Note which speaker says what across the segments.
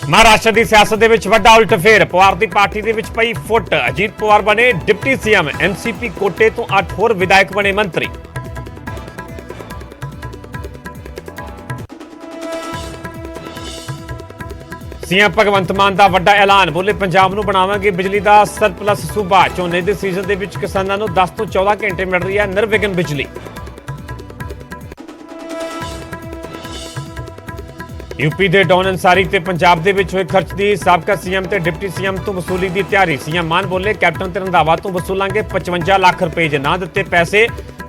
Speaker 1: महाराष्ट्र की सियासत के विच वड्डा उल्टफेर। पवार की पार्टी के विच पई फुट। अजीत पवार बने डिप्टी सीएम। एनसीपी कोटे तो 8 होर विधायक बने मंत्री। सीएम भगवंत मान का वड्डा ऐलान। बोले पंजाब नूं बनावांगे बिजली का सरप्लस सूबा। झोने के सीजन के विच किसानां नूं 10 तो 14 घंटे मिल रही है निर्विघन बिजली। यूपी के डॉन अंसारी ते पंजाब दे विच होए खर्च की साबका सीएम ते डिप्टी सीएम तो वसूली की तैयारी। सीएम मान बोले कैप्टन ते रंधावा तो वसूलांगे 55 लाख रुपए। जे ना दिते पैसे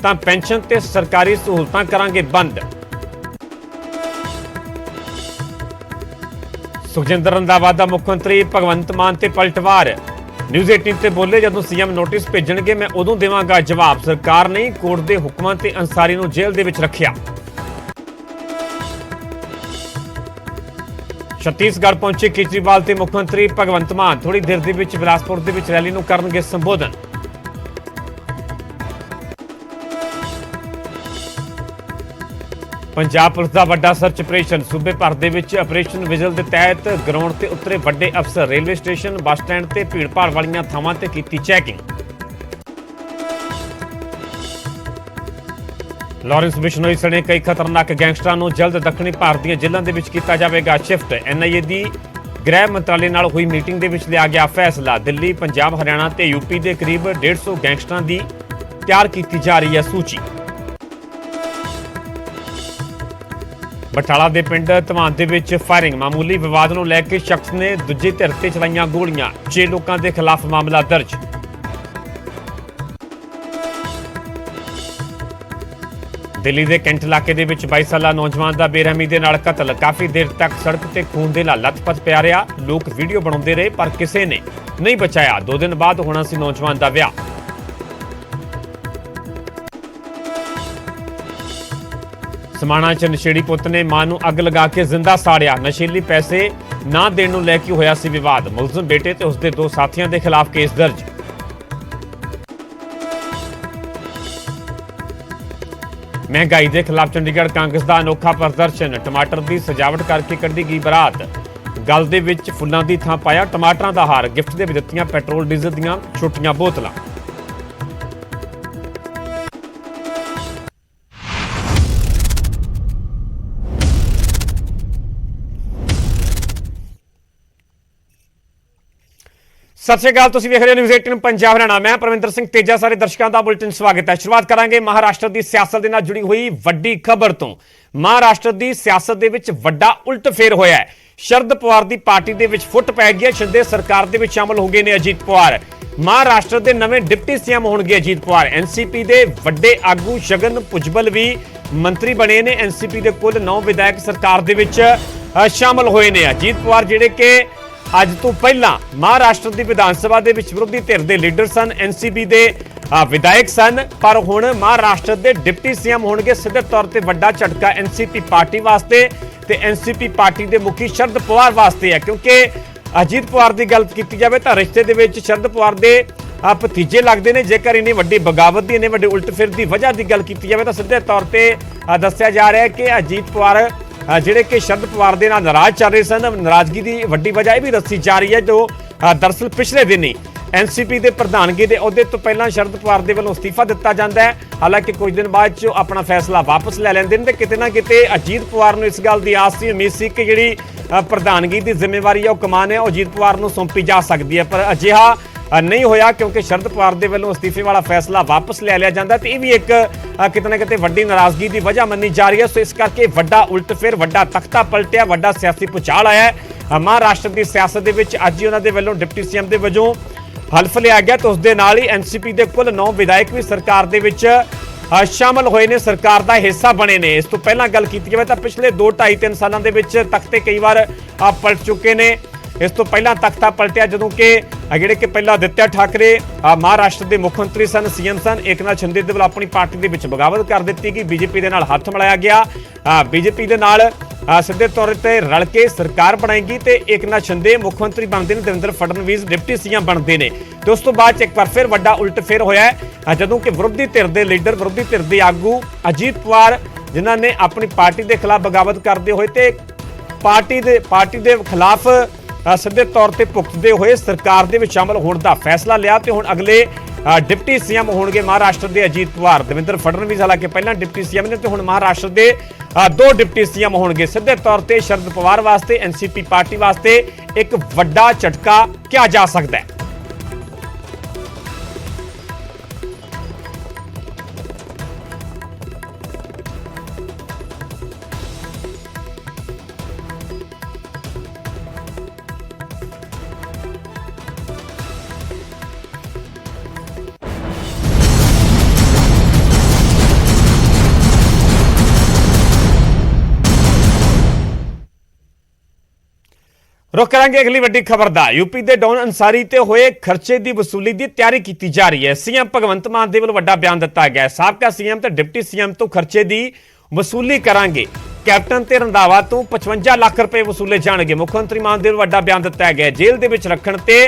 Speaker 1: तां पेंशन ते सरकारी सहूलतां करांगे बंद। सुखजिंदर रंधावा दा मुख्यमंत्री भगवंत मान ते पलटवार। न्यूज़ 18 ते बोले जदों सीएम नोटिस भेजणगे मैं उदों देवांगा जवाब। सरकार ने कोर्ट के हुक्मां ते अंसारी नूं जेल दे विच रखिया। छत्तीसगढ़ पहुंचे केजरीवाल ते मुख्यमंत्री भगवंत मान। थोड़ी देर दे विच बिलासपुर दे विच रैली नूं करनगे संबोधन। पंजाब पुलिस का वड्डा सर्च ऑपरेशन। सूबे भर दे विच ऑपरेशन विजल के तहत ग्राउंड ते उतरे वड्डे अफसर। रेलवे स्टेशन बस स्टैंड ते भीड़ भाड़ वालियां थावां ते कीती चैकिंग। लॉरेंस बिश्नोई सने कई खतरनाक गैंगस्टरां नूं जल्द दक्षिणी भारत दी जिल੍ਹਿਆਂ ਦੇ ਵਿੱਚ ਕੀਤਾ ਜਾਵੇਗਾ शिफ्ट। एनआईए ਦੀ गृह मंत्रालय नाल हुई मीटिंग ਦੇ ਵਿੱਚ लिया गया फैसला। दिल्ली पंजाब हरियाणा ते यूपी के करीब 150 गैंगस्टरां की तैयार की जा रही है सूची। बटाला के पिंड धवान ਦੇ ਵਿੱਚ फायरिंग। मामूली विवाद ਨੂੰ ਲੈ ਕੇ शख्स ने दूजे धिर ਤੇ ਚਲਾਈਆਂ गोलियां। 6 लोगों के खिलाफ मामला दर्ज। दिल्ली के कैंट इलाके के 22 साला नौजवान का बेरहमी के नाल कतल। काफ़ी देर तक सड़क से खून के नाल लथपथ पिया रहा। लोग वीडियो बनाते रहे पर किसी ने नहीं बचाया। 2 दिन बाद होना सी नौजवान का विआह। समाणा च नशेड़ी पुत ने मां नूं अग लगा के जिंदा साड़िया। नशीली पैसे ना देण नूं लैके होया सी विवाद। मुलजम बेटे ते उसके 2 साथियों के खिलाफ केस दर्ज। महंगाई के खिलाफ चंडीगढ़ कांग्रेस का अनोखा प्रदर्शन। टमाटर की सजावट करके कढ़ी गई बरात। गल दे विच फुल्लां दी थां पाया टमाटरां दा हार। गिफ्ट दे विच दित्तियां पेट्रोल डीजल दीयां छोटियां बोतलां। सत श्री अकाल, तुसीं वेख रहे हो न्यूज़ 18 पंजाब हरियाणा। मैं परविंदर सिंह तेजा सारे दर्शकों का बुलेटिन स्वागत है। शुरुआत करांगे महाराष्ट्र की सियासत के नाल जुड़ी हुई वड्डी खबर तो। महाराष्ट्र की सियासत के विच वड्डा उल्टफेर होया है। शरद पवार की पार्टी के विच फुट पै गई है। शिंदे सरकार के विच शामिल हो गए ने अजीत पवार। महाराष्ट्र के नवे डिप्टी सीएम होणगे अजीत पवार। एनसीपी के वड्डे आगू छगन भुजबल भी मंत्री बने ने। एनसीपी के कुल 9 विधायक सरकार के विच शामिल होए ने। अजीत पवार जिहड़े कि अज तो पहला महाराष्ट्र की विधान सभा के विरोधी धिर के लीडर सन, एनसीपी के विधायक सन, पर हुण महाराष्ट्र के डिप्टी सीएम होणगे। सीधे तौर पर वड्डा झटका एनसीपी पार्टी वास्ते ते एनसीपी पार्टी के मुखी शरद पवार वास्ते है। क्योंकि अजीत पवार की गल की जाए तो रिश्ते के विच शरद पवार के भतीजे लगते हैं। जेकर इन्नी वड्डी बगावत की इन्नी वड्डी उल्टफेर की वजह की गल की जाए तो सीधे तौर पर दस्सिया जा रहा है कि अजीत पवार जिहड़े कि शरद पवार दे नाल नाराज चल रहे सन। नाराजगी की वड्डी वजह यह भी दसी जा रही है जो दरअसल पिछले दिन ही एनसीपी के प्रधानगी के अहुदे तो पहला शरद पवार के वलों अस्तीफा दिता जाता है। हालांकि कुछ दिन बाद जो अपना फैसला वापस ले लेंदे ने। किते ना किते अजीत पवार नूं इस गल की आस सी, उम्मीद सी कि जिहड़ी प्रधानगी की जिम्मेवारी है, कमान है, अजीत पवार नूं सौंपी जा सकती है। पर अजिहा नहीं होया क्योंकि शरद पवार के वलों अस्तीफे वाला फैसला वापस ले लिया जाता। तो यह भी एक किते ना किते वड्डी नाराजगी की वजह मनी जा रही है। सो इस करके वड्डा उल्टफेर, वड्डा तख्ता पलटिया, वड्डा सियासी भूचाल आया है। महाराष्ट्र की सियासत के विच अज ही उन्होंने वलों डिप्टी सीएम के वजों हल्फ लिया गया। तो उसके नाल ही एनसीपी के कुल 9 विधायक भी सरकार के विच शामिल होए ने, सरकार का हिस्सा बने ने। इस तो पहला गल की जाए तो पिछले 2, 2.5, 3 सालों के विच तख्ते कई बार पलट चुके ने। इस तो पहला तख्ता पलटिया जदों कि जिहड़े कि पहला आदित्य ठाकरे महाराष्ट्र के मुख्यमंत्री सन, सीएम सन। एकनाथ शिंदे दे वल्लों अपनी पार्टी के विच बगावत कर दी गई। बीजेपी के नाल हाथ मिलाया गया। बीजेपी के नाल सीधे तौर पर रल के सरकार बनाएगी तो एकनाथ शिंदे मुख्यमंत्री बनते हैं, देवेंद्र फडणवीस डिप्टी सीएम बनते हैं। तो उस तो बाद एक बार फिर वड्डा उल्टफेर होया है जदों कि विरोधी धिर के लीडर, विरोधी धिर के आगू अजीत पवार जिन्होंने अपनी पार्टी के खिलाफ बगावत करते हुए पार्टी दे खिलाफ सिद्धे तौर पर भुगतते हुए सरकार दे विच शामिल होने का फैसला लिया। तो हुण अगले डिप्टी सीएम होणगे महाराष्ट्र के अजीत पवार, देवेंद्र फडणवीस हालांकि पहला डिप्टी सीएम ने, तो हुण महाराष्ट्र के दो डिप्टी सीएम होणगे। सीधे तौर पर शरद पवार वास्ते, एनसीपी पार्टी वास्ते एक वड्डा झटका क्या जा सकता है। रुख करांगे अगली वड्डी खबर दा। यूपी के डॉन अंसारी ते होए खर्चे की वसूली की तैयारी की जा रही है। सीएम भगवंत मान दे वल्लों वड्डा बयान दिता गया। साबका सीएम ते डिप्टी सीएम तो खर्चे की वसूली करांगे। कैप्टन ते रंधावा तो 55 लाख रुपए वसूले जाणगे। मुख्यमंत्री मान दे वल्लों वड्डा बयान दिता गया। जेल दे विच रखण ते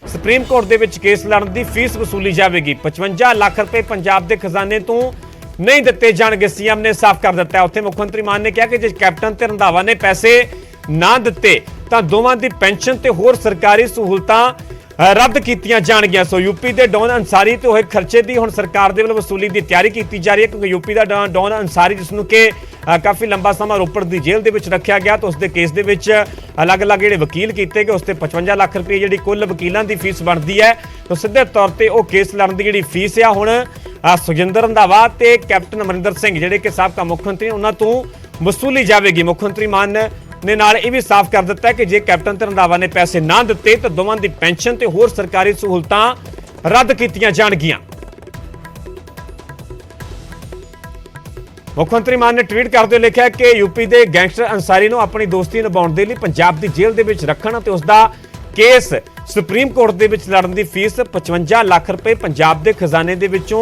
Speaker 1: supreme court they which case लड़न की फीस वसूली जाएगी। 55 लाख रुपए पंजाब के खजाने तो नहीं दिते जाणगे, सीएम ने साफ कर दिता है। उत्थे मुख्यमंत्री मान ने कहा कि जे कैप्टन ते रंधावा ने पैसे ना दिते ਤਾਂ ਦੋਵਾਂ ਦੀ ਪੈਨਸ਼ਨ ਤੇ ਹੋਰ ਸਰਕਾਰੀ ਸਹੂਲਤਾਂ ਰੱਦ ਕੀਤੀਆਂ ਜਾਣਗੀਆਂ। ਸੋ यूपी ਦੇ ਡੌਨ ਅੰਸਾਰੀ ਤੇ ਹੋਏ ਖਰਚੇ ਦੀ ਹੁਣ ਸਰਕਾਰ ਦੇ ਵੱਲੋਂ ਵਸੂਲੀ ਦੀ ਤਿਆਰੀ ਕੀਤੀ ਜਾ ਰਹੀ ਹੈ, ਕਿਉਂਕਿ यूपी ਦਾ ਡੌਨ ਅੰਸਾਰੀ ਜਿਸ ਨੂੰ ਕਿ ਕਾਫੀ ਲੰਬਾ ਸਮਾਂ ਰੋਪੜ ਦੀ ਜੇਲ੍ਹ ਦੇ ਵਿੱਚ ਰੱਖਿਆ ਗਿਆ, ਤਾਂ ਉਸ ਦੇ ਕੇਸ ਦੇ ਵਿੱਚ ਅਲੱਗ-ਅਲੱਗ ਜਿਹੜੇ ਵਕੀਲ ਕੀਤੇ ਗਏ, ਉਸ ਤੇ 55 ਲੱਖ ਰੁਪਏ ਜਿਹੜੀ ਕੁੱਲ ਵਕੀਲਾਂ ਦੀ ਫੀਸ ਬਣਦੀ ਹੈ। ਤਾਂ ਸਿੱਧੇ ਤੌਰ ਤੇ ਉਹ ਕੇਸ ਲੜਨ ਦੀ ਜਿਹੜੀ ਫੀਸ ਆ ਹੁਣ ਸੁਖਜਿੰਦਰ ਰੰਧਾਵਾ ਤੇ ਕੈਪਟਨ ਅਮਰਿੰਦਰ ਸਿੰਘ ਜਿਹੜੇ ਕਿ ਸਾਬਕਾ ਮੁੱਖ ਮੰਤਰੀ ਉਹਨਾਂ ਤੋਂ ਵਸੂਲੀ ਜਾਵੇਗੀ। ਮੁੱਖ ਮੰਤਰੀ ਮਾਨ ने नाल यह भी साफ कर दिता है कि जे कैप्टन ते रंधावा ने पैसे ना दिते तो दोवां दी पेंशन ते होर सरकारी सहूलतां रद्द कीतियां जाणगीਆਂ। मुख्यमंत्री मान ने ट्वीट करते हुए लिखा कि यूपी के गैंगस्टर अंसारी नूं अपनी दोस्ती निभाउण दे लई पंजाब की जेल दे विच रखण ते उसका केस सुप्रीम कोर्ट दे विच लड़न की फीस 55 लाख रुपए पंजाब के खजाने दे विचों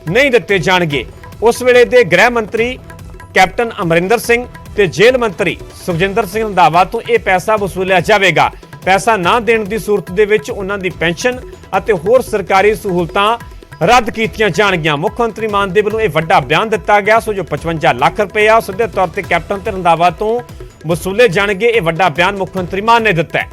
Speaker 1: नहीं दिते जाणगे। उस वेले दे गृह मंत्री कैप्टन अमरिंदर सिंह ਤੇ ਜੇਲ੍ਹ ਮੰਤਰੀ ਸੁਖਜਿੰਦਰ ਸਿੰਘ ਰੰਧਾਵਾ ਤੋਂ ਇਹ ਪੈਸਾ ਵਸੂਲਿਆ ਜਾਵੇਗਾ। ਪੈਸਾ ਨਾ ਦੇਣ ਦੀ ਸੂਰਤ ਦੇ ਵਿੱਚ ਉਹਨਾਂ ਦੀ ਪੈਨਸ਼ਨ ਅਤੇ ਹੋਰ ਸਰਕਾਰੀ ਸਹੂਲਤਾਂ ਰੱਦ ਕੀਤੀਆਂ ਜਾਣਗੀਆਂ। ਮੁੱਖ ਮੰਤਰੀ ਮਾਨ ਦੇ ਵੱਲੋਂ ਇਹ ਵੱਡਾ ਬਿਆਨ ਦਿੱਤਾ ਗਿਆ। ਸੋ ਜੋ 55 ਲੱਖ ਰੁਪਏ ਆ ਸਿੱਧੇ ਤੌਰ ਤੇ ਕੈਪਟਨ ਤੇ ਰੰਧਾਵਾ ਤੋਂ ਵਸੂਲੇ ਜਾਣਗੇ। ਇਹ ਵੱਡਾ ਬਿਆਨ ਮੁੱਖ ਮੰਤਰੀ ਮਾਨ ਨੇ ਦਿੱਤਾ ਹੈ।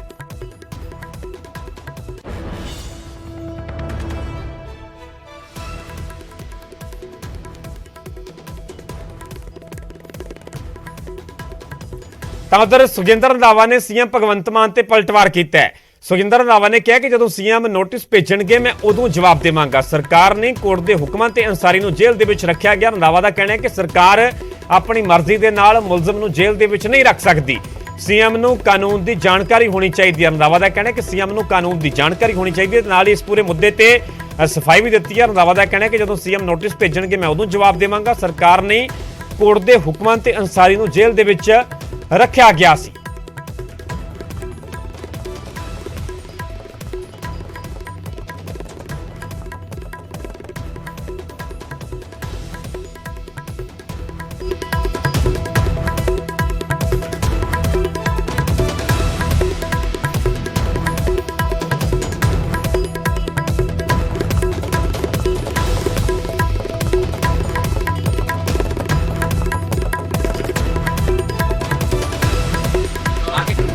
Speaker 1: ਤਾਂ ਉਧਰ ਸੁਖਜਿੰਦਰ ਰੰਧਾਵਾ ਨੇ ਸੀਐਮ ਭਗਵੰਤ ਮਾਨ ਤੇ ਪਲਟਵਾਰ ਕੀਤਾ ਹੈ। ਸੁਖਜਿੰਦਰ ਰੰਧਾਵਾ ਨੇ ਕਿਹਾ ਕਿ ਜਦੋਂ ਸੀਐਮ ਨੋਟਿਸ ਭੇਜਣਗੇ ਮੈਂ ਉਦੋਂ ਜਵਾਬ ਦੇਵਾਂਗਾ। ਸਰਕਾਰ ਨੇ ਕੋਰਟ ਦੇ ਹੁਕਮਾਂ ਤੇ ਅੰਸਾਰੀ ਨੂੰ ਜੇਲ੍ਹ ਦੇ ਵਿੱਚ ਰੱਖਿਆ ਗਿਆ। ਰੰਧਾਵਾ ਦਾ ਕਹਿਣਾ ਹੈ ਕਿ ਸਰਕਾਰ ਆਪਣੀ ਮਰਜ਼ੀ ਦੇ ਨਾਲ ਮੁਲਜ਼ਮ ਨੂੰ ਜੇਲ੍ਹ ਦੇ ਵਿੱਚ ਨਹੀਂ ਰੱਖ ਸਕਦੀ। ਸੀਐਮ ਨੂੰ ਕਾਨੂੰਨ ਦੀ ਜਾਣਕਾਰੀ ਹੋਣੀ ਚਾਹੀਦੀ ਹੈ। ਰੰਧਾਵਾ ਦਾ ਕਹਿਣਾ ਹੈ ਕਿ ਸੀਐਮ ਨੂੰ ਕਾਨੂੰਨ ਦੀ ਜਾਣਕਾਰੀ ਹੋਣੀ ਚਾਹੀਦੀ ਹੈ। ਨਾਲ ਹੀ ਇਸ ਪੂਰੇ ਮੁੱਦੇ ਤੇ ਸਫਾਈ ਵੀ ਦਿੱਤੀ ਹੈ। ਰੰਧਾਵਾ ਦਾ ਕਹਿਣਾ ਹੈ ਕਿ ਜਦੋਂ ਸੀਐਮ ਨੋਟਿਸ ਭੇਜਣਗੇ ਮੈਂ ਉਦੋਂ ਜਵਾਬ ਦੇਵਾਂਗਾ। ਸਰਕਾਰ ਨੇ ਕੋਰਟ ਦੇ ਹੁਕਮਾਂ ਤੇ ਅੰਸਾਰੀ ਨੂੰ ਜੇਲ੍ਹ ਦੇ ਵਿੱਚ ਰੱਖਿਆ ਗਿਆ ਸੀ।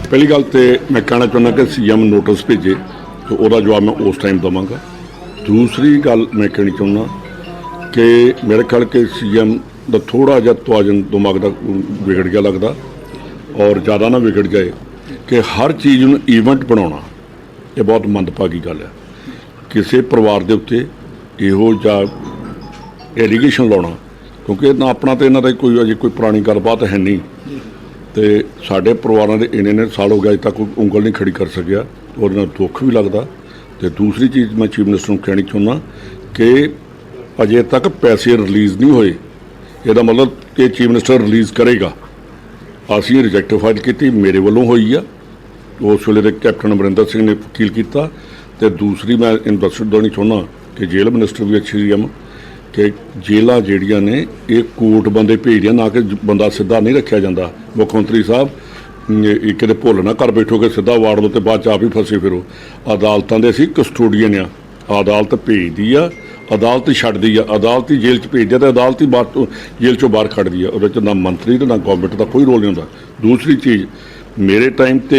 Speaker 2: पहली गल तो मैं कहना चाहना कि सीएम नोटिस भेजे तो वह जवाब मैं उस टाइम देवांगा। दूसरी गल मैं कहनी चाहना कि मेरे ख्याल के सीएम का थोड़ा जहा तवाजन दिमाग का बिगड़ गया लगता और ज़्यादा ना बिगड़ जाए कि हर चीज़ में ईवेंट बनाना ये बहुत मंदभागी गल है। किसी परिवार के उत्ते इहो जा एलीगेशन लाना क्योंकि ना अपना तो इन्हों का कोई अजे कोई पुरानी गलबात है नहीं तो साढ़े परिवारों के इन्ने साल हो गए अज तक कोई उंगल नहीं खड़ी कर सकिया और दुख भी लगता। तो दूसरी चीज़ मैं चीफ मिनिस्टर को कहनी चाहना कि अजे तक पैसे रिलीज़ नहीं होए, यदा मतलब कि चीफ मिनिस्टर रिलीज़ करेगा। असी रिजेक्ट फाइल की मेरे वालों हुई है, उस वेले कैप्टन अमरिंदर सिंह ने वकील किया। तो दूसरी मैं इन दस देनी चाहना कि जेल मिनिस्टर भी अच्छी सीएम कि जेलां ਜਿਹੜੀਆਂ ने ये कोर्ट बंदे भेजदे ना कि बंदा सीधा नहीं रखा जाता। मुख्यमंत्री साहब किते भुल ना कर बैठो कि सीधा वार्ड दो तो बाद आप ही फसे फिरो। अदालतों के असीं कस्टोडियन आ, अदालत भेजदी आ, अदालत ही छड्डदी आ, अदालत ही जेल च भेजदी तो अदालत ही बाहर जेल चों बाहर खड़दी आ। उहदे च ना मंत्री तो ना गौरमेंट का कोई रोल नहीं होंदा। दूसरी चीज़ ਮੇਰੇ ਟਾਈਮ ਤੇ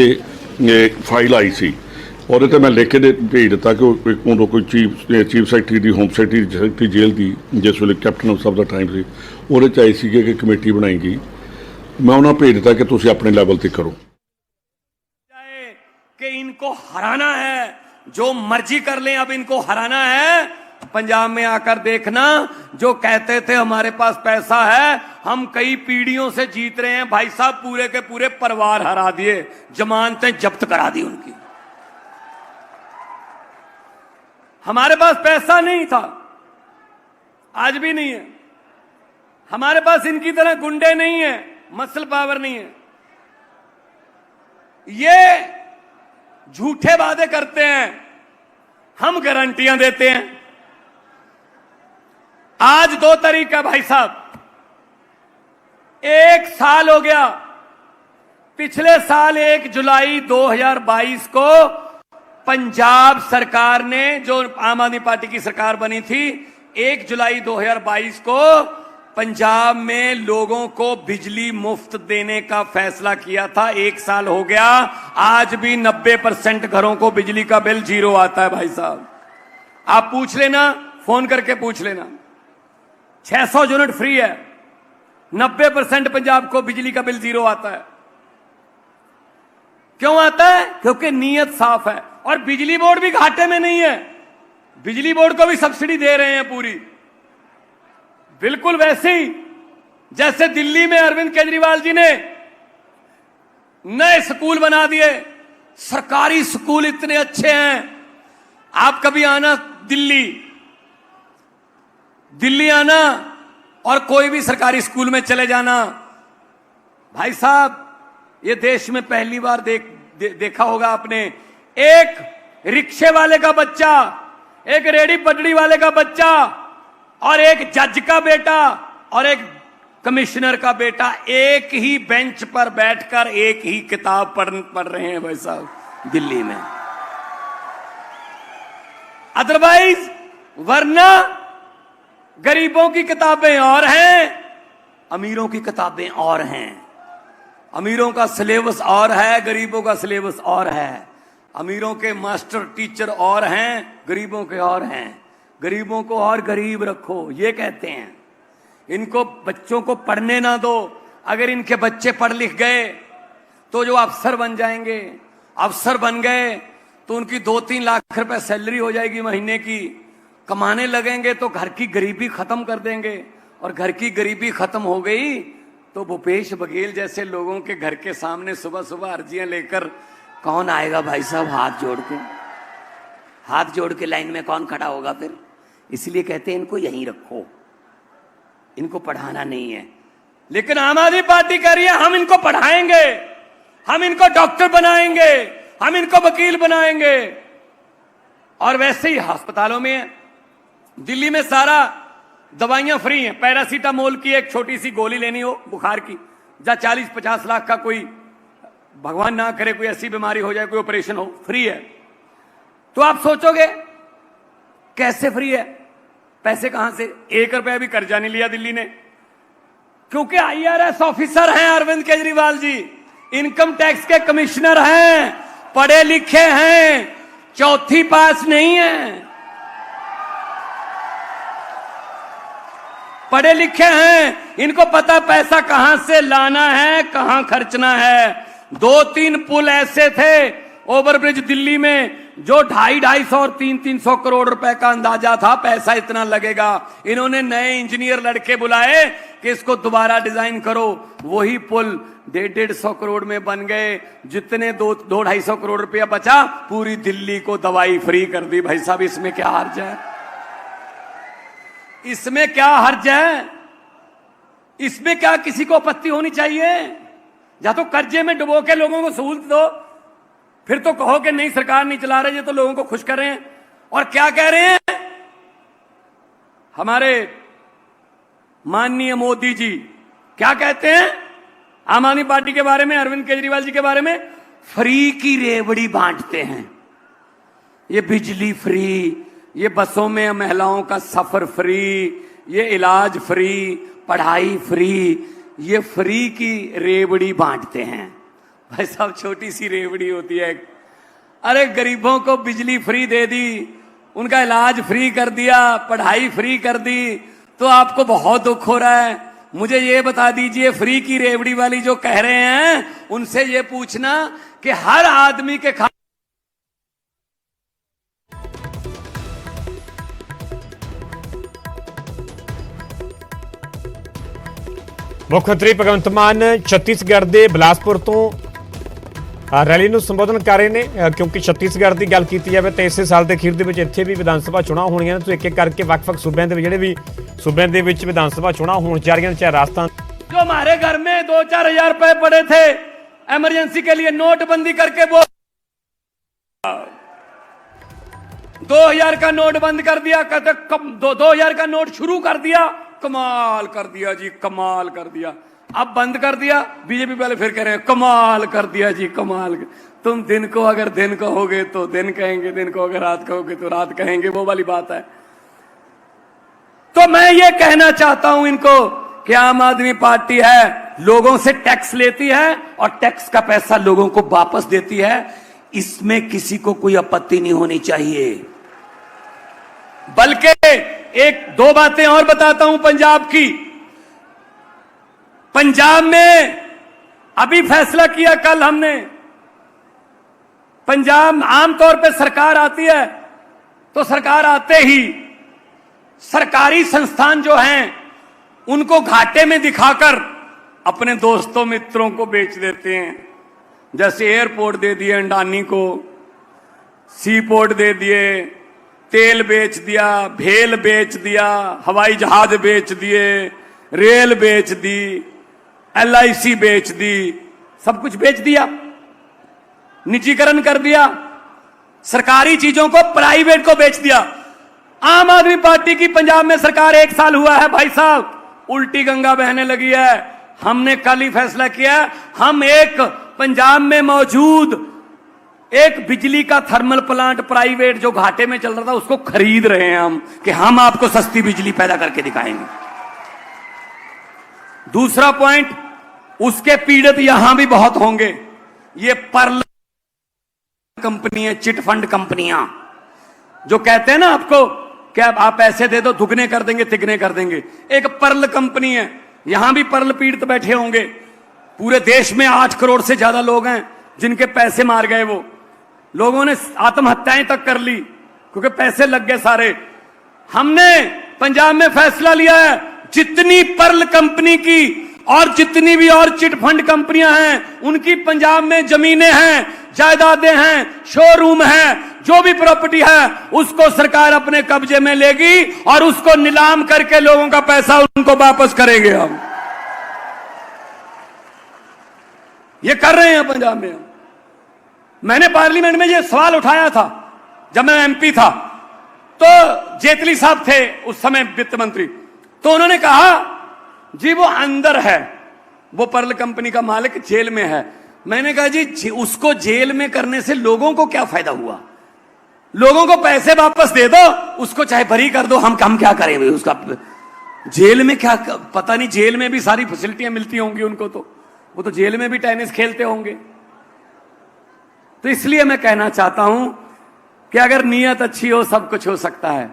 Speaker 2: ਇਹ ਫਾਈਲ ਆਈ ਸੀ, ਉਹਦੇ ਤੇ ਮੈਂ ਲਿਖ ਕੇ ਭੇਜ ਦਿੱਤਾ ਕਿ ਉਦੋਂ ਕੋਈ ਚੀਫ ਸੈਕਟਰੀ ਦੀ, ਹੋਮ ਸੈਕਟਰੀ ਜੇਲ੍ਹ ਦੀ, ਜਿਸ ਵੇਲੇ ਕੈਪਟਨ ਆਫ ਸਬ ਦਾ ਟਾਈਮ ਸੀ, ਉਹਦੇ 'ਚ ਆਈ ਸੀਗੇ ਕਿ ਕਮੇਟੀ ਬਣਾਈ ਗਈ। ਮੈਂ ਉਹਨਾਂ ਭੇਜ ਦਿੱਤਾ ਕਿ ਤੁਸੀਂ ਆਪਣੇ ਲੈਵਲ ਤੇ ਕਰੋ।
Speaker 3: कि इनको हराना है, जो मर्जी कर लें, अब इनको हराना है। पंजाब में आकर देखना, जो कहते थे हमारे पास पैसा है, हम कई पीढ़ियों से जीत रहे हैं भाई साहब, पूरे के पूरे परिवार हरा दिए, जमानतें जब्त करा दी उनकी। हमारे पास पैसा नहीं था, आज भी नहीं है। हमारे पास इनकी तरह गुंडे नहीं है, मसल पावर नहीं है। ये झूठे वादे करते हैं, हम गारंटियां देते हैं। आज 2 तारीख है भाई साहब, 1 साल हो गया। पिछले साल 1 जुलाई 2022 को पंजाब सरकार ने, जो आम आदमी पार्टी की सरकार बनी थी, 1 जुलाई 2022 को पंजाब में लोगों को बिजली मुफ्त देने का फैसला किया था। 1 साल हो गया, आज भी 90% घरों को बिजली का बिल 0 आता है भाई साहब। आप पूछ लेना, फोन करके पूछ लेना, 600 यूनिट फ्री है, 90% पंजाब को बिजली का बिल 0 आता है। क्यों आता है? क्योंकि नीयत साफ है। और बिजली बोर्ड भी घाटे में नहीं है, बिजली बोर्ड को भी सब्सिडी दे रहे हैं पूरी, बिल्कुल वैसे ही जैसे दिल्ली में अरविंद केजरीवाल जी ने नए स्कूल बना दिए। सरकारी स्कूल इतने अच्छे हैं। आप कभी आना दिल्ली आना और कोई भी सरकारी स्कूल में चले जाना भाई साहब, ये देश में पहली बार देखा होगा आपने, एक रिक्शे वाले का बच्चा, एक रेडी पटरी वाले का बच्चा, और एक जज का बेटा और एक कमिश्नर का बेटा एक ही बेंच पर बैठकर एक ही किताब पढ़ रहे हैं भाई साहब दिल्ली में। अदरवाइज वरना गरीबों की किताबें और हैं, अमीरों की किताबें और हैं। अमीरों का सिलेबस और है, गरीबों का सिलेबस और है। अमीरों के मास्टर टीचर और हैं, गरीबों के और हैं। गरीबों को और गरीब रखो, ये कहते हैं। इनको बच्चों को पढ़ने ना दो। अगर इनके बच्चे पढ़ लिख गए तो जो अफसर बन जाएंगे, अफसर बन गए तो उनकी 2-3 लाख रुपए सैलरी हो जाएगी महीने की, कमाने लगेंगे तो घर की गरीबी खत्म कर देंगे। और घर की गरीबी खत्म हो गई तो भूपेश बघेल जैसे लोगों के घर के सामने सुबह सुबह अर्जियां लेकर कौन आएगा भाई साहब? हाथ जोड़ के लाइन में कौन खड़ा होगा फिर? इसलिए कहते हैं इनको यहीं रखो, इनको पढ़ाना नहीं है। लेकिन आम आदमी पार्टी कह रही है हम इनको पढ़ाएंगे, हम इनको डॉक्टर बनाएंगे, हम इनको वकील बनाएंगे। और वैसे ही अस्पतालों में, दिल्ली में सारा दवाइयां फ्री हैं। पैरासीटामोल की एक छोटी सी गोली लेनी हो बुखार की, या 40-50 लाख का कोई, भगवान ना करे कोई ऐसी बीमारी हो जाए, कोई ऑपरेशन हो, फ्री है। तो आप सोचोगे कैसे फ्री है? पैसे कहां से? 1 रुपया भी कर्जा नहीं लिया दिल्ली ने, क्योंकि IRS ऑफिसर हैं अरविंद केजरीवाल जी, इनकम टैक्स के कमिश्नर हैं, पढ़े लिखे हैं, 4th पास नहीं है, पढ़े लिखे हैं। इनको पता पैसा कहां से लाना है, कहां खर्चना है। 2-3 पुल ऐसे थे ओवरब्रिज दिल्ली में जो 250-250 और 300-300 करोड़ रुपए का अंदाजा था, पैसा इतना लगेगा। इन्होंने नए इंजीनियर लड़के बुलाए कि इसको दोबारा डिजाइन करो। वही पुल 150-150 करोड़ में बन गए। जितने 200-250 करोड़ रुपया बचा, पूरी दिल्ली को दवाई फ्री कर दी। भाई साहब, इसमें क्या हर्ज है? इसमें क्या हर्ज है? इसमें क्या किसी को आपत्ति होनी चाहिए? या तो कर्जे में डुबो के लोगों को सहूलत दो, फिर तो कहो कि नहीं सरकार नहीं चला रहे, ये तो लोगों को खुश कर रहे हैं। और क्या कह रहे हैं हमारे माननीय मोदी जी? क्या कहते हैं आम आदमी पार्टी के बारे में, अरविंद केजरीवाल जी के बारे में? फ्री की रेवड़ी बांटते हैं। ये बिजली फ्री, ये बसों में महिलाओं का सफर फ्री, ये इलाज फ्री, पढ़ाई फ्री, ये फ्री की रेवड़ी बांटते हैं। भाई साहब छोटी सी रेवड़ी होती है। अरे गरीबों को बिजली फ्री दे दी, उनका इलाज फ्री कर दिया, पढ़ाई फ्री कर दी, तो आपको बहुत दुख हो रहा है। मुझे ये बता दीजिए, फ्री की रेवड़ी वाली जो कह रहे हैं उनसे ये पूछना कि हर आदमी के
Speaker 1: ਮੁੱਖ ਮੰਤਰੀ ਭਗਵੰਤ ਮਾਨ ਛੱਤੀਸਗੜ੍ਹ ਦੇ ਬਿਲਾਸਪੁਰ ਤੋਂ ਰੈਲੀ ਨੂੰ ਸੰਬੋਧਨ ਕਰ ਰਹੇ ਨੇ। ਕਿਉਂਕਿ ਛੱਤੀਸਗੜ੍ਹ ਦੀ ਗੱਲ ਕੀਤੀ ਜਾਵੇ ਤਾਂ ਇਸੇ ਸਾਲ ਦੇ ਅਖੀਰ ਦੇ ਵਿੱਚ ਇੱਥੇ ਵੀ ਵਿਧਾਨ ਸਭਾ ਚੋਣਾਂ ਹੋਣੀਆਂ ਨੇ। तो ਇੱਕ ਇੱਕ ਕਰਕੇ ਵੱਖ-ਵੱਖ ਸੂਬਿਆਂ ਦੇ ਜਿਹੜੇ ਵੀ ਸੂਬਿਆਂ ਦੇ ਵਿੱਚ ਵਿਧਾਨ ਸਭਾ ਚੋਣਾਂ ਹੋਣ ਜਾ ਰਹੀਆਂ ਨੇ, चाहे राजस्थान।
Speaker 3: जो हमारे घर में 2-4 हजार रुपए पड़े थे इमरजेंसी के लिए, नोटबंदी करके वो 2000 का नोट बंद कर दिया, कहते 2000 का नोट शुरू कर दिया, कमाल कर दिया जी, कमाल कर दिया। अब बंद कर दिया, बीजेपी वाले फिर कह रहे हैं कमाल कर दिया जी, कमाल। तुम दिन को अगर दिन कहोगे तो दिन कहेंगे, दिन को अगर रात कहोगे तो रात कहेंगे, वो वाली बात है। तो मैं ये कहना चाहता हूं इनको कि आम आदमी पार्टी है, लोगों से टैक्स लेती है और टैक्स का पैसा लोगों को वापस देती है, इसमें किसी को कोई आपत्ति नहीं होनी चाहिए। बल्कि एक दो बातें और बताता हूं पंजाब की। पंजाब में अभी फैसला किया कल हमने, पंजाब आमतौर पे सरकार आती है तो सरकार आते ही सरकारी संस्थान जो हैं उनको घाटे में दिखाकर अपने दोस्तों मित्रों को बेच देते हैं। जैसे एयरपोर्ट दे दिए अंडानी को, सी पोर्ट दे दिए, तेल बेच दिया, भेल बेच दिया, हवाई जहाज बेच दिए, रेल बेच दी, LIC बेच दी, सब कुछ बेच दिया, निजीकरण कर दिया, सरकारी चीजों को प्राइवेट को बेच दिया। आम आदमी पार्टी की पंजाब में सरकार 1 साल हुआ है भाई साहब, उल्टी गंगा बहने लगी है। हमने कल ही फैसला किया, हम एक पंजाब में मौजूद एक बिजली का थर्मल प्लांट प्राइवेट जो घाटे में चल रहा था उसको खरीद रहे हैं हम, कि हम आपको सस्ती बिजली पैदा करके दिखाएंगे। दूसरा पॉइंट, उसके पीड़ित यहां भी बहुत होंगे। ये पर्ल कंपनी है, चिट फंड कंपनियां जो कहते हैं ना आपको कि आप पैसे दे दो दुगने कर देंगे, तिगने कर देंगे। एक पर्ल कंपनी है, यहां भी पर्ल पीड़ित बैठे होंगे। पूरे देश में 8 करोड़ से ज्यादा लोग हैं जिनके पैसे मार गए, वो लोगों ने आत्महत्याएं तक कर ली क्योंकि पैसे लग गए सारे। हमने पंजाब में फैसला लिया है, जितनी पर्ल कंपनी की और जितनी भी और चिट फंड कंपनियां हैं उनकी पंजाब में जमीनें हैं, जायदादें हैं, शोरूम हैं, जो भी प्रॉपर्टी है उसको सरकार अपने कब्जे में लेगी और उसको नीलाम करके लोगों का पैसा उनको वापस करेंगे। हम ये कर रहे हैं पंजाब में। मैंने पार्लियामेंट में ये सवाल उठाया था जब मैं MP था, तो जेटली साहब थे उस समय वित्त मंत्री, तो उन्होंने कहा जी वो अंदर है, वो पर्ल कंपनी का मालिक जेल में है। मैंने कहा जी उसको जेल में करने से लोगों को क्या फायदा हुआ? लोगों को पैसे वापस दे दो, उसको चाहे बरी कर दो, हम क्या करें भाई उसका? जेल में क्या, पता नहीं, जेल में भी सारी फैसिलिटियां मिलती होंगी उनको, तो वो तो जेल में भी टेनिस खेलते होंगे। तो इसलिए मैं कहना चाहता हूं कि अगर नीयत अच्छी हो सब कुछ हो सकता है।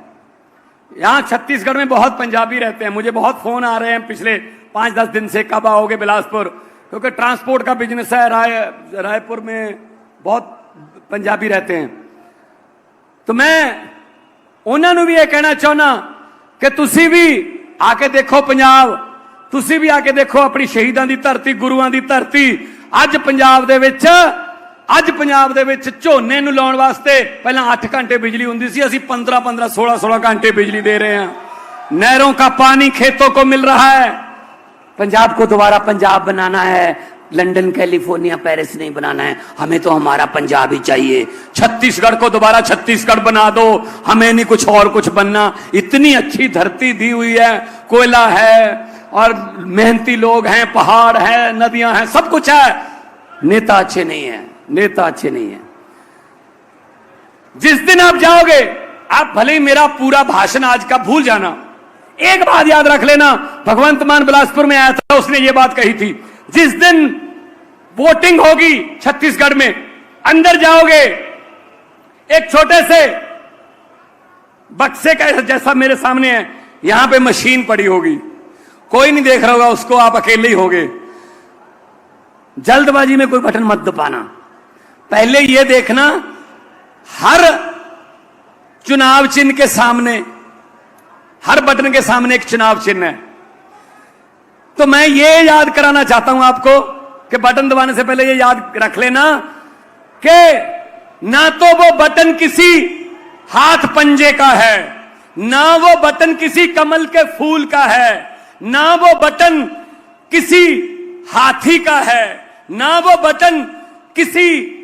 Speaker 3: यहां छत्तीसगढ़ में बहुत पंजाबी रहते हैं, मुझे बहुत फोन आ रहे हैं पिछले 5-10 दिन से, कब आओगे बिलासपुर, क्योंकि ट्रांसपोर्ट का बिजनेस है। रायपुर में बहुत पंजाबी रहते हैं। तो मैं उन्होंने भी ये कहना चाहना कि तुसी भी आके देखो पंजाब, तुसी भी आके देखो अपनी शहीदां दी धरती, गुरुआं दी धरती। ਅੱਜ ਪੰਜਾਬ ਦੇ ਵਿੱਚ ਝੋਨੇ ਨੂੰ ਲਾਉਣ ਵਾਸਤੇ ਪਹਿਲਾਂ 8 घंटे बिजली ਹੁੰਦੀ ਸੀ, ਅਸੀਂ 15-15, 16-16 घंटे बिजली दे रहे हैं। नहरों का पानी खेतों को मिल रहा है। पंजाब को दोबारा पंजाब बनाना है, लंदन, कैलिफोर्निया, पेरिस नहीं बनाना है, हमें तो हमारा पंजाब ही चाहिए। छत्तीसगढ़ को दोबारा छत्तीसगढ़ बना दो, हमें नहीं कुछ और कुछ बनना। इतनी अच्छी धरती दी हुई है, कोयला है और मेहनती लोग हैं, पहाड़ है, नदियां हैं, सब कुछ है। नेता अच्छे नहीं है, नेता अच्छे नहीं है। जिस दिन आप जाओगे, आप भले ही मेरा पूरा भाषण आज का भूल जाना, एक बात याद रख लेना, भगवंत मान बिलासपुर में आया था, उसने ये बात कही थी, जिस दिन वोटिंग होगी छत्तीसगढ़ में, अंदर जाओगे एक छोटे से बक्से का जैसा मेरे सामने है, यहां पे मशीन पड़ी होगी, कोई नहीं देख रहा होगा उसको, आप अकेले ही होगे। जल्दबाजी में कोई बटन मत दबाना, पहले यह देखना हर चुनाव चिन्ह के सामने, हर बटन के सामने एक चुनाव चिन्ह है। तो मैं ये याद कराना चाहता हूं आपको कि बटन दबाने से पहले ये याद रख लेना कि ना तो वो बटन किसी हाथ पंजे का है, ना वो बटन किसी कमल के फूल का है, ना वो बटन किसी हाथी का है, ना वो बटन किसी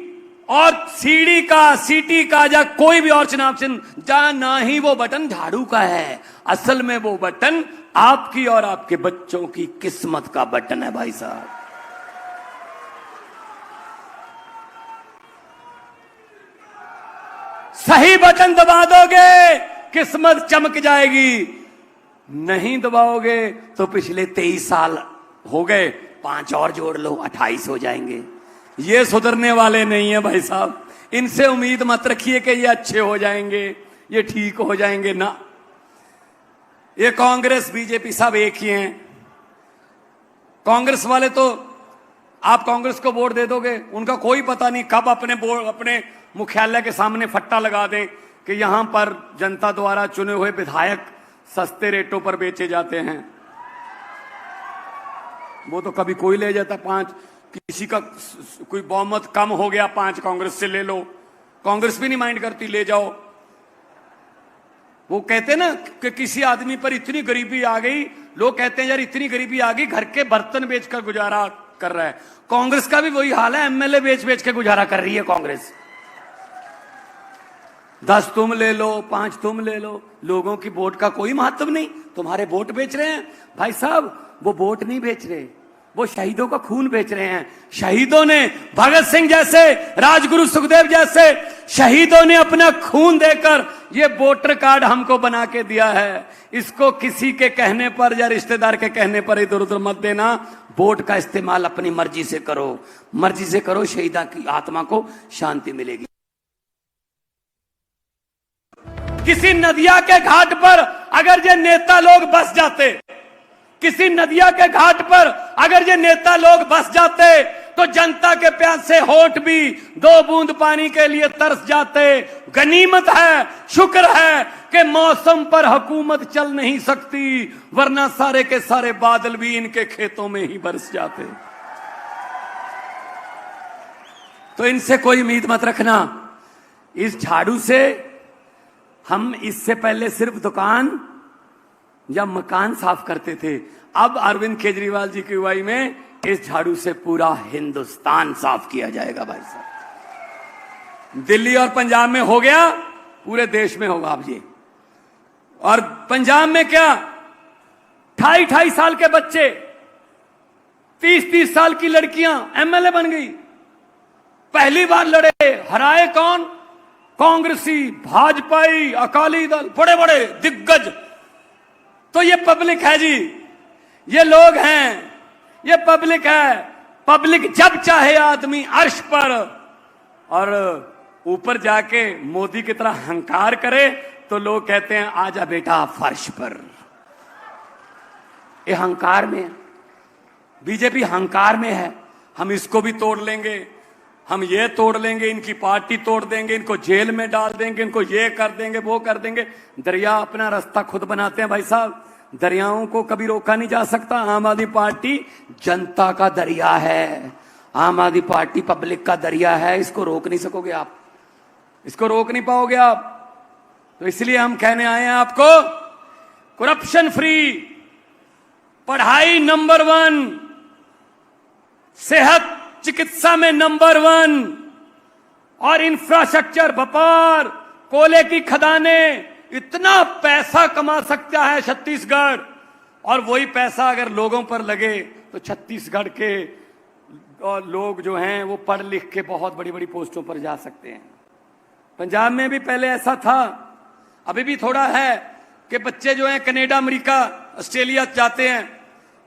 Speaker 3: और सीढ़ी का, सीटी का या कोई भी और चुनाव चिन्ह, ना ही वो बटन झाड़ू का है। असल में वो बटन आपकी और आपके बच्चों की किस्मत का बटन है भाई साहब। सही बटन दबा दोगे किस्मत चमक जाएगी, नहीं दबाओगे तो पिछले 23 साल हो गए, 5 और जोड़ लो 28 हो जाएंगे। ये सुधरने वाले नहीं है भाई साहब, इनसे उम्मीद मत रखिए कि ये अच्छे हो जाएंगे, ये ठीक हो जाएंगे ना। ये कांग्रेस बीजेपी सब एक ही हैं। कांग्रेस वाले तो आप कांग्रेस को वोट दे दोगे, उनका कोई पता नहीं कब अपने मुख्यालय के सामने फट्टा लगा दें कि यहां पर जनता द्वारा चुने हुए विधायक सस्ते रेटों पर बेचे जाते हैं। वो तो कभी कोई ले जाता, 5 किसी का कोई बहुमत कम हो गया 5 कांग्रेस से ले लो, कांग्रेस भी नहीं माइंड करती, ले जाओ। वो कहते ना कि किसी आदमी पर इतनी गरीबी आ गई, लोग कहते हैं यार इतनी गरीबी आ गई, घर के बर्तन बेचकर गुजारा कर रहा है। कांग्रेस का भी वही हाल है, एमएलए बेच बेच के गुजारा कर रही है कांग्रेस। 10 तुम ले लो, 5 तुम ले लो, लोगों की वोट का कोई महत्व नहीं, तुम्हारे वोट बेच रहे हैं। भाई साहब वो वोट नहीं बेच रहे, वो शहीदों का खून बेच रहे हैं। शहीदों ने, भगत सिंह जैसे, राजगुरु सुखदेव जैसे शहीदों ने अपना खून देकर ये वोटर कार्ड हमको बना के दिया है। इसको किसी के कहने पर या रिश्तेदार के कहने पर इधर उधर मत देना। वोट का इस्तेमाल अपनी मर्जी से करो, मर्जी से करो, शहीदा की आत्मा को शांति मिलेगी। किसी नदिया के घाट पर अगर ये नेता लोग बस जाते, किसी नदिया के घाट पर अगर ये नेता लोग बस जाते तो जनता के प्यासे होठ भी 2 बूंद पानी के लिए तरस जाते। गनीमत है, शुक्र है कि मौसम पर हुकूमत चल नहीं सकती, वरना सारे के सारे बादल भी इनके खेतों में ही बरस जाते। तो इनसे कोई उम्मीद मत रखना। इस झाड़ू से हम इससे पहले सिर्फ दुकान या मकान साफ करते थे, अब अरविंद केजरीवाल जी की अगुवाई में इस झाड़ू से पूरा हिंदुस्तान साफ किया जाएगा भाई साहब। दिल्ली और पंजाब में हो गया, पूरे देश में होगा अब ये। और पंजाब में क्या, 28 साल के बच्चे, 30 साल की लड़कियां एमएलए बन गई, पहली बार लड़े, हराए कौन, कांग्रेसी, भाजपाई, अकाली दल, बड़े बड़े दिग्गज। तो ये पब्लिक है जी, ये लोग हैं, ये पब्लिक है। पब्लिक जब चाहे आदमी अर्श पर और ऊपर जाके मोदी की तरह हंकार करे तो लोग कहते हैं आजा बेटा फर्श पर। ये हंकार में है, बीजेपी हंकार में है। हम इसको भी तोड़ लेंगे, हम ये तोड़ लेंगे, इनकी पार्टी तोड़ देंगे, इनको जेल में डाल देंगे, इनको ये कर देंगे, वो कर देंगे। दरिया अपना रास्ता खुद बनाते हैं भाई साहब, दरियाओं को कभी रोका नहीं जा सकता। आम आदमी पार्टी जनता का दरिया है, आम आदमी पार्टी पब्लिक का दरिया है, इसको रोक नहीं सकोगे आप, इसको रोक नहीं पाओगे आप। तो इसलिए हम कहने आए हैं आपको, करप्शन फ्री, पढ़ाई नंबर 1, सेहत चिकित्सा में नंबर 1, और इंफ्रास्ट्रक्चर, व्यापार, कोयले की खदानें, इतना पैसा कमा सकता है छत्तीसगढ़। और वही पैसा अगर लोगों पर लगे तो छत्तीसगढ़ के लोग जो हैं वो पढ़ लिख के बहुत बड़ी बड़ी पोस्टों पर जा सकते हैं। पंजाब में भी पहले ऐसा था, अभी भी थोड़ा है कि बच्चे जो हैं कनाडा, अमेरिका, ऑस्ट्रेलिया जाते हैं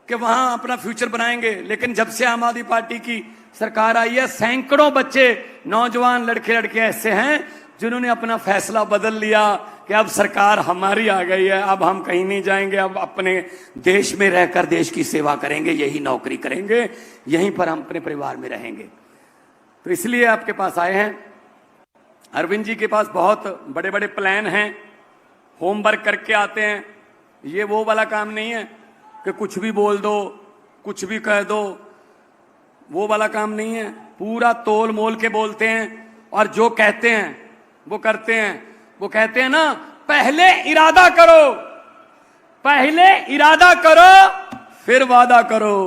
Speaker 3: कि वहां अपना फ्यूचर बनाएंगे। लेकिन जब से आम आदमी पार्टी की सरकार आई है, सैकड़ों बच्चे, नौजवान लड़के लड़कियां ऐसे हैं जिन्होंने अपना फैसला बदल लिया कि अब सरकार हमारी आ गई है, अब हम कहीं नहीं जाएंगे, अब अपने देश में रहकर देश की सेवा करेंगे, यही नौकरी करेंगे, यहीं पर हम अपने परिवार में रहेंगे। तो इसलिए आपके पास आए हैं। अरविंद जी के पास बहुत बड़े बड़े प्लान हैं, होमवर्क करके आते हैं। ये वो वाला काम नहीं है कि कुछ भी बोल दो, कुछ भी कह दो, वो वाला काम नहीं है। पूरा तोल मोल के बोलते हैं और जो कहते हैं वो करते हैं। वो कहते हैं ना, पहले इरादा करो, पहले इरादा करो फिर वादा करो।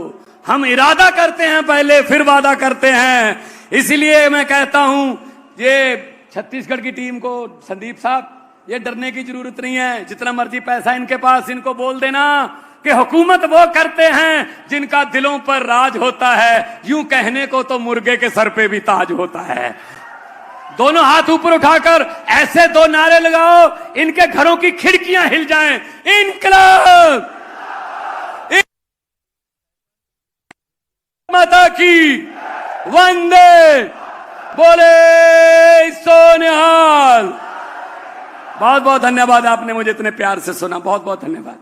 Speaker 3: हम इरादा करते हैं पहले, फिर वादा करते हैं। इसलिए मैं कहता हूं, ये छत्तीसगढ़ की टीम को, संदीप साहब, ये डरने की जरूरत नहीं है। जितना मर्जी पैसा इनके पास, इनको बोल देना कि हुकूमत वो करते हैं जिनका दिलों पर राज होता है। यूं कहने को तो मुर्गे के सर पे भी ताज होता है। दोनों हाथ ऊपर उठाकर ऐसे दो नारे लगाओ, इनके घरों की खिड़कियां हिल जाएं। इनकलाब माता की, वंदे, बोले सोनिहाल। बहुत बहुत धन्यवाद, आपने मुझे इतने प्यार से सुना। बहुत बहुत धन्यवाद।